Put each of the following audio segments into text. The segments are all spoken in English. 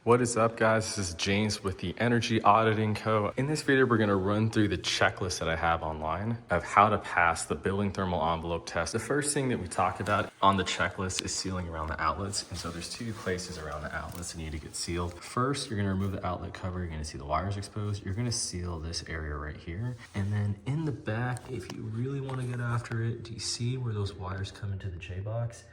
What is up, guys? This is James with the Energy Auditing Co. In this video, we're going to run through the checklist that I have online of how to pass the building thermal envelope test. The first thing that we talk about on the checklist is sealing around the outlets. And so there's two places around the outlets that need to get sealed. First, you're going to remove the outlet cover. You're going to see the wires exposed. You're going to seal this area right here. And then in the back, if you really want to get after it, do you see where those wires come into the J-box?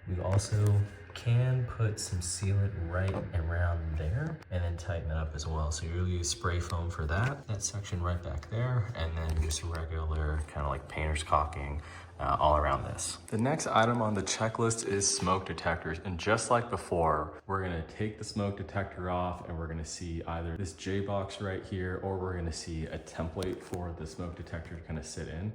We also can put some sealant right around there and then tighten it up as well. So you'll use spray foam for that section right back there, and then just regular kind of like painter's caulking all around this. The next item on the checklist is smoke detectors. And just like before, we're gonna take the smoke detector off and we're gonna see either this J-box right here, or we're gonna see a template for the smoke detector to kind of sit in.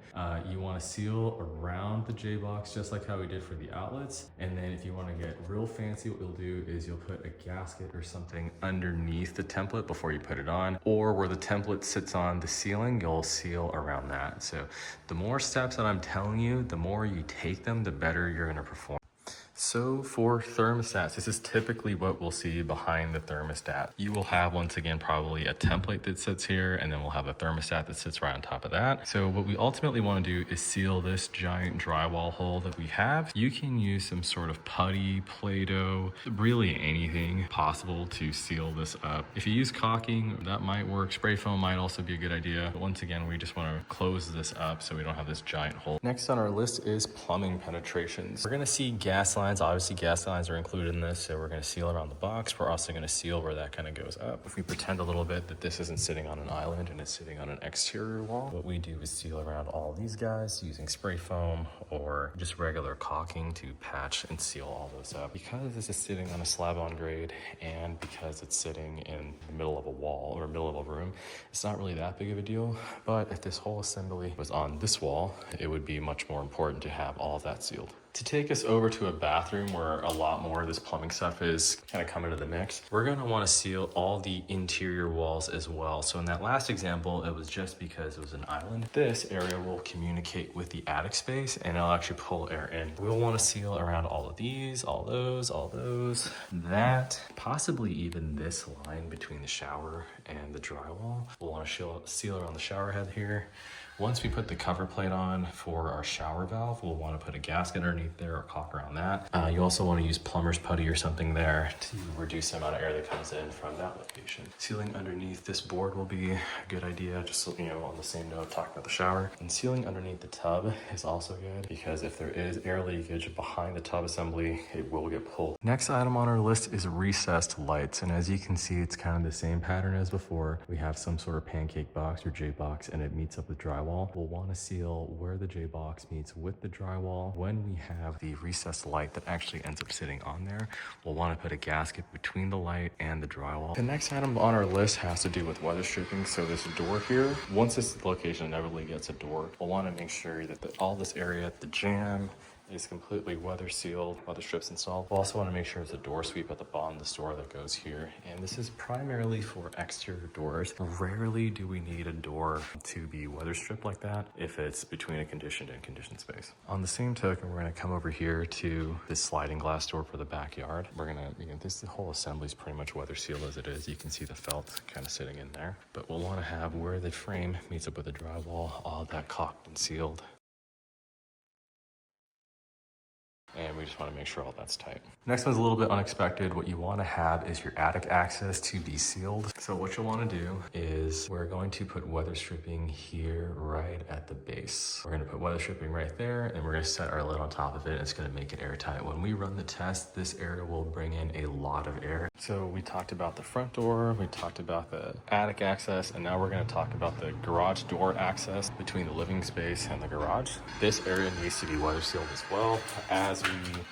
You wanna seal around the J-box just like how we did for the outlets. And then if you wanna get real fancy, what you'll do is you'll put a gasket or something underneath the template before you put it on, or where the template sits on the ceiling, you'll seal around that. So the more steps that I'm telling you, the more you take them, the better you're gonna perform. So for thermostats, this is typically what we'll see behind the thermostat. You will have, once again, probably a template that sits here, and then we'll have a thermostat that sits right on top of that. So what we ultimately want to do is seal this giant drywall hole that we have. You can use some sort of putty, Play-Doh, really anything possible to seal this up. If you use caulking, that might work. Spray foam might also be a good idea. But once again, we just want to close this up so we don't have this giant hole. Next on our list is plumbing penetrations. We're going to see gas lines. Obviously, gas lines are included in this, so we're going to seal around the box. We're also going to seal where that kind of goes up. If we pretend a little bit that this isn't sitting on an island and it's sitting on an exterior wall, what we do is seal around all these guys using spray foam or just regular caulking to patch and seal all those up. Because this is sitting on a slab on grade and because it's sitting in the middle of a wall or middle of a room, it's not really that big of a deal. But if this whole assembly was on this wall, it would be much more important to have all of that sealed. To take us over to a bathroom where a lot more of this plumbing stuff is kind of coming to the mix, we're going to want to seal all the interior walls as well. So in that last example, it was just because it was an island. This area will communicate with the attic space and it'll actually pull air in. We'll want to seal around all of these, all those, that, possibly even this line between the shower and the drywall. We'll want to seal around the shower head here. Once we put the cover plate on for our shower valve, we'll want to put a gasket underneath there or caulk around that. You also want to use plumber's putty or something there to reduce the amount of air that comes in from that location. Sealing underneath this board will be a good idea, just so, on the same note, talking about the shower. And sealing underneath the tub is also good because if there is air leakage behind the tub assembly, it will get pulled. Next item on our list is recessed lights. And as you can see, it's kind of the same pattern as before. We have some sort of pancake box or J-box and it meets up with drywall. We'll want to seal where the J-box meets with the drywall. When we have the recessed light that actually ends up sitting on there, we'll want to put a gasket between the light and the drywall. The next item on our list has to do with weather stripping. So this door here, once this location inevitably gets a door, we'll want to make sure that all this area, the jamb, is completely weather sealed, weather strips installed. We'll also want to make sure there's a door sweep at the bottom of this door that goes here. And this is primarily for exterior doors. Rarely do we need a door to be weather stripped like that if it's between a conditioned and conditioned space. On the same token, we're going to come over here to this sliding glass door for the backyard. We're going to, this whole assembly is pretty much weather sealed as it is. You can see the felt kind of sitting in there. But we'll want to have where the frame meets up with the drywall, all that caulked and sealed. And we just want to make sure all that's tight. Next one's a little bit unexpected. What you want to have is your attic access to be sealed. So what you'll want to do is we're going to put weather stripping here right at the base. We're going to put weather stripping right there and we're going to set our lid on top of it. And it's going to make it airtight. When we run the test, this area will bring in a lot of air. So we talked about the front door, we talked about the attic access, and now we're going to talk about the garage door access between the living space and the garage. This area needs to be weather sealed as well. As we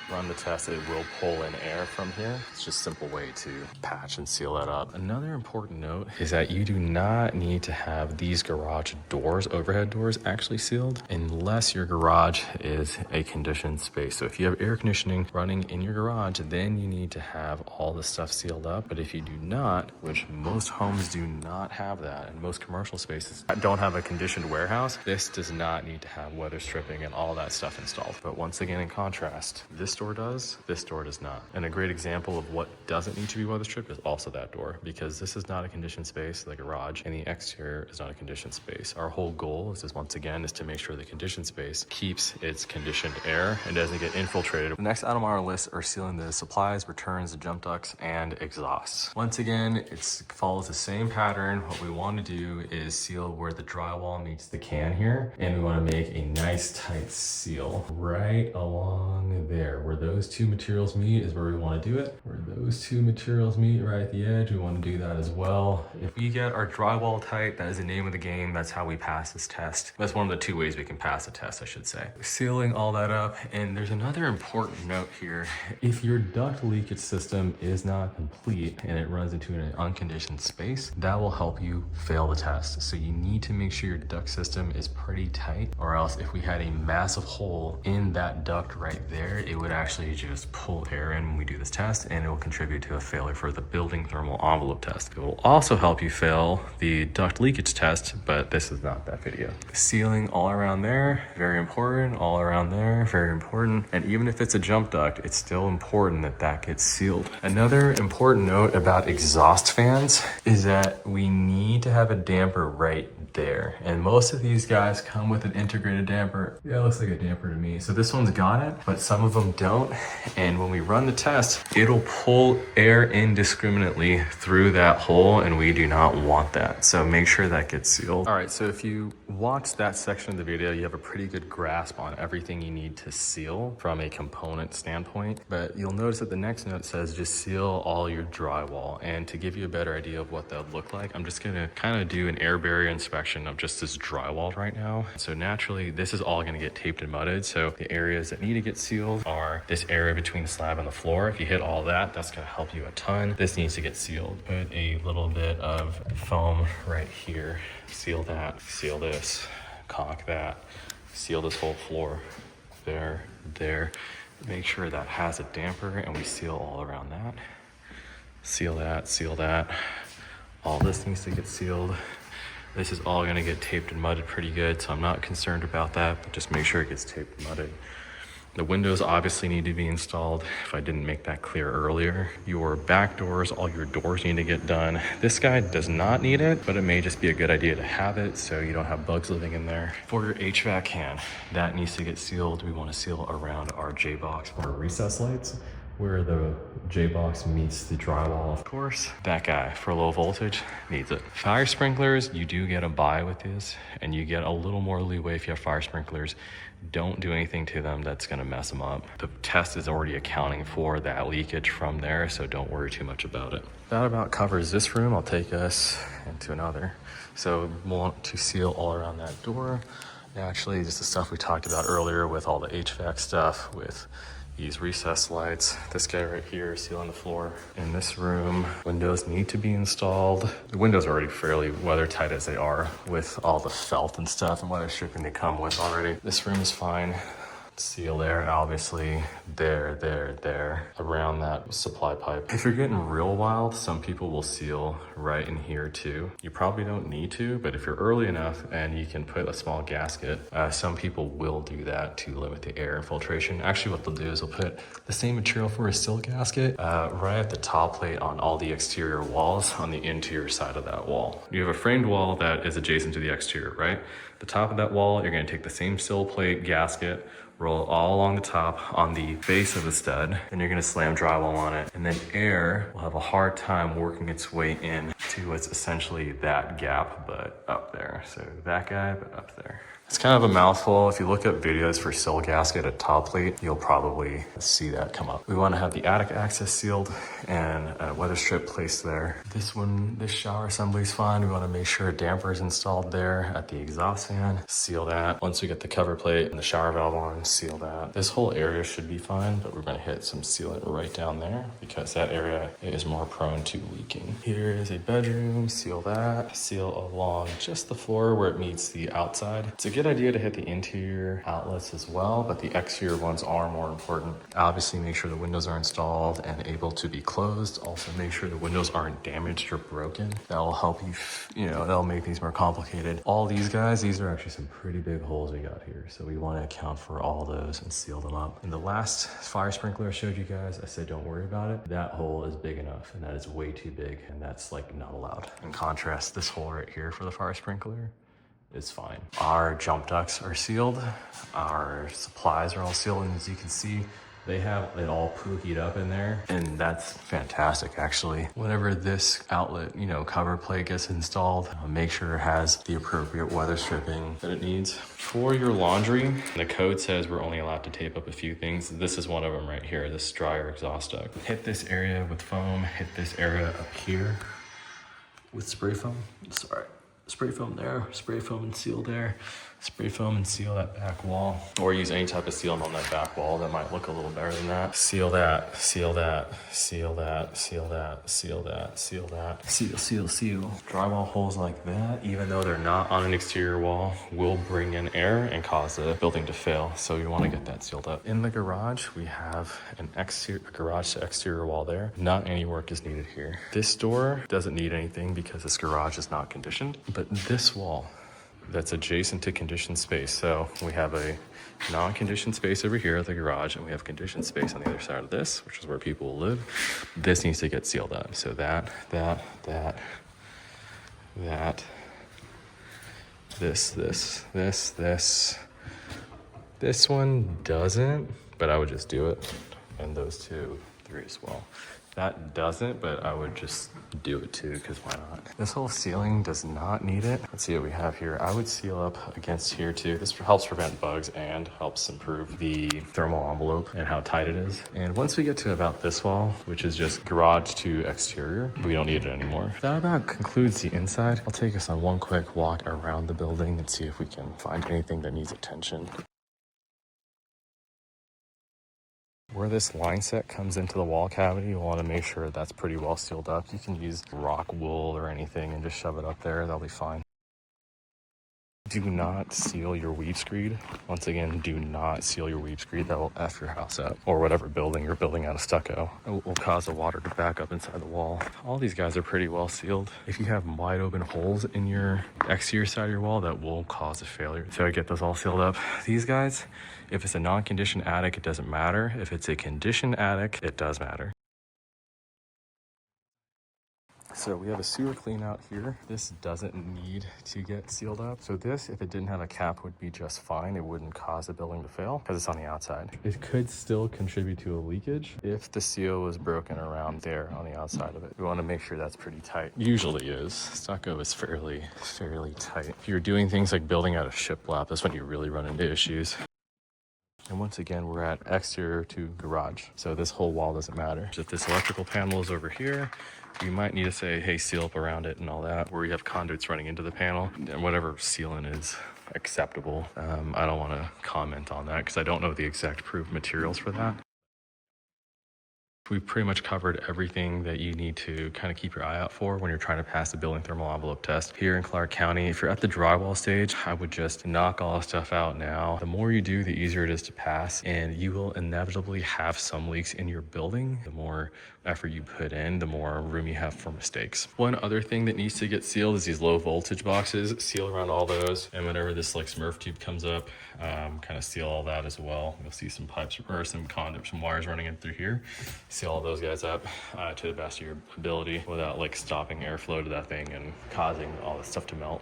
run the test, it will pull in air from here. It's just a simple way to patch and seal that up. Another important note is that you do not need to have these garage doors, overhead doors, actually sealed unless your garage is a conditioned space. So if you have air conditioning running in your garage, then you need to have all the stuff sealed up. But if you do not, which most homes do not have that, and most commercial spaces don't have a conditioned warehouse, this does not need to have weather stripping and all that stuff installed. But once again, in contrast, this door does, this door does not. And a great example of what doesn't need to be weather stripped is also that door, because this is not a conditioned space, the garage, and the exterior is not a conditioned space. Our whole goal is once again is to make sure the conditioned space keeps its conditioned air and doesn't get infiltrated. The next item on our list are sealing the supplies, returns, the jump ducts, and exhausts. Once again, it follows the same pattern. What we want to do is seal where the drywall meets the can here, and we want to make a nice tight seal right along there. Where those two materials meet is where we want to do it. Where those two materials meet right at the edge, we want to do that as well. If we get our drywall tight, that is the name of the game. That's how we pass this test. That's one of the 2 ways we can pass the test, I should say. Sealing all that up, and there's another important note here. If your duct leakage system is not complete and it runs into an unconditioned space, that will help you fail the test. So you need to make sure your duct system is pretty tight, or else if we had a massive hole in that duct right there, it would actually just pull air in when we do this test, and it will contribute to a failure for the building thermal envelope test. It will also help you fail the duct leakage test, but this is not that video. Sealing all around there, very important. All around there, very important. And even if it's a jump duct, it's still important that that gets sealed. Another important note about exhaust fans is that we need to have a damper right there. And most of these guys come with an integrated damper. Yeah, it looks like a damper to me. So this one's got it, but some of them don't. And when we run the test, it'll pull air indiscriminately through that hole, and we do not want that. So make sure that gets sealed. All right, so if you watch that section of the video, you have a pretty good grasp on everything you need to seal from a component standpoint. But you'll notice that the next note says just seal all your drywall. And to give you a better idea of what that would look like, I'm just gonna kind of do an air barrier inspection of just this drywall right now. So naturally, this is all gonna get taped and mudded. So the areas that need to get sealed are this area between the slab and the floor. If you hit all that, that's gonna help you a ton. This needs to get sealed. Put a little bit of foam right here. Seal that, seal this, caulk that, seal this whole floor. There. Make sure that has a damper, and we seal all around that. Seal that. All this needs to get sealed. This is all gonna get taped and mudded pretty good, so I'm not concerned about that, but just make sure it gets taped and mudded. The windows obviously need to be installed, if I didn't make that clear earlier. Your back doors, all your doors need to get done. This guy does not need it, but it may just be a good idea to have it so you don't have bugs living in there. For your HVAC can, that needs to get sealed. We want to seal around our J-box or recess lights, where the J-box meets the drywall. Of course, that guy for low voltage needs it. Fire sprinklers, you do get a buy with this, and you get a little more leeway if you have fire sprinklers. Don't do anything to them that's gonna mess them up. The test is already accounting for that leakage from there, so don't worry too much about it. That about covers this room. I'll take us into another. So we want to seal all around that door. Naturally, just the stuff we talked about earlier with all the HVAC stuff, with these recessed lights. This guy right here, sealing the floor. In this room, windows need to be installed. The windows are already fairly weather tight as they are with all the felt and stuff and weather stripping they come with already. This room is fine. Seal there, obviously, there, around that supply pipe. If you're getting real wild, some people will seal right in here too. You probably don't need to, but if you're early enough and you can put a small gasket, some people will do that to limit the air infiltration. Actually, what they'll do is they'll put the same material for a sill gasket right at the top plate on all the exterior walls on the interior side of that wall. You have a framed wall that is adjacent to the exterior, right? The top of that wall, you're gonna take the same sill plate gasket, roll it all along the top on the base of the stud, and you're gonna slam drywall on it. And then air will have a hard time working its way in to what's essentially that gap, but up there. So that guy, but up there. It's kind of a mouthful. If you look up videos for sill gasket at top plate, you'll probably see that come up. We want to have the attic access sealed and a weather strip placed there. This shower assembly is fine. We want to make sure a damper is installed there at the exhaust fan. Seal that. Once we get the cover plate and the shower valve on, seal that. This whole area should be fine, but we're going to hit some sealant right down there because that area is more prone to leaking. Here is a bedroom. Seal that. Seal along just the floor where it meets the outside. To good idea to hit the interior outlets as well, but the exterior ones are more important. Obviously, make sure the windows are installed and able to be closed. Also, make sure the windows aren't damaged or broken. That will help you, that'll make things more complicated. All these guys, these are actually some pretty big holes we got here. So we want to account for all those and seal them up. And the last fire sprinkler I showed you guys, I said don't worry about it. That hole is big enough, and that is way too big, and that's like not allowed. In contrast, this hole right here for the fire sprinkler is fine. Our jump ducts are sealed. Our supplies are all sealed, and as you can see, they have it all pookied up in there, and that's fantastic actually. Whenever this outlet, cover plate gets installed, make sure it has the appropriate weather stripping that it needs. For your laundry, the code says we're only allowed to tape up a few things. This is one of them right here, this dryer exhaust duct. Hit this area with foam, hit this area up here with spray foam. Spray foam there, spray foam and seal there, spray foam and seal that back wall, or use any type of sealant on that back wall that might look a little better than that. Seal that, seal that, seal that, seal that, seal that, seal that, seal, seal, seal. Drywall holes like that, even though they're not on an exterior wall, will bring in air and cause the building to fail. So you want to get that sealed up. In the garage, we have a garage to exterior wall there. Not any work is needed here. This door doesn't need anything because this garage is not conditioned. But this wall, that's adjacent to conditioned space. So we have a non-conditioned space over here at the garage, and we have conditioned space on the other side of this, which is where people will live. This needs to get sealed up. So that, this one doesn't, but I would just do it. And those 3 as well. That doesn't, but I would just do it too, because why not? This whole ceiling does not need it. Let's see what we have here. I would seal up against here too. This helps prevent bugs and helps improve the thermal envelope and how tight it is. And once we get to about this wall, which is just garage to exterior, we don't need it anymore. That about concludes the inside. I'll take us on one quick walk around the building and see if we can find anything that needs attention. Where this line set comes into the wall cavity, you want to make sure that's pretty well sealed up. You can use rock wool or anything and just shove it up there. That'll be fine. Do not seal your weave screed. Once again, do not seal your weave screed. That will F your house up, or whatever building you're building out of stucco. It will cause the water to back up inside the wall. All these guys are pretty well sealed. If you have wide open holes in your exterior side of your wall, that will cause a failure. So I get those all sealed up. These guys, if it's a non-conditioned attic, it doesn't matter. If it's a conditioned attic, it does matter. So we have a sewer clean out here. This doesn't need to get sealed up. So this, if it didn't have a cap, would be just fine. It wouldn't cause the building to fail because it's on the outside. It could still contribute to a leakage if the seal was broken around there on the outside of it. We want to make sure that's pretty tight. Usually is. Stucco is fairly tight. If you're doing things like building out a shiplap, that's when you really run into issues. And once again, we're at exterior to garage. So this whole wall doesn't matter. If this electrical panel is over here, you might need to say, hey, seal up around it and all that, where you have conduits running into the panel, and whatever sealant is acceptable. I don't want to comment on that because I don't know the exact approved materials for that. We've pretty much covered everything that you need to kind of keep your eye out for when you're trying to pass the building thermal envelope test here in Clark County. If you're at the drywall stage, I would just knock all the stuff out now. The more you do, the easier it is to pass, and you will inevitably have some leaks in your building. The more effort you put in, the more room you have for mistakes. One other thing that needs to get sealed is these low voltage boxes. Seal around all those, and whenever this like Smurf tube comes up, kind of seal all that as well. You'll see some pipes or some conduits, some wires running in through here. Seal all those guys up to the best of your ability without like stopping airflow to that thing and causing all this stuff to melt.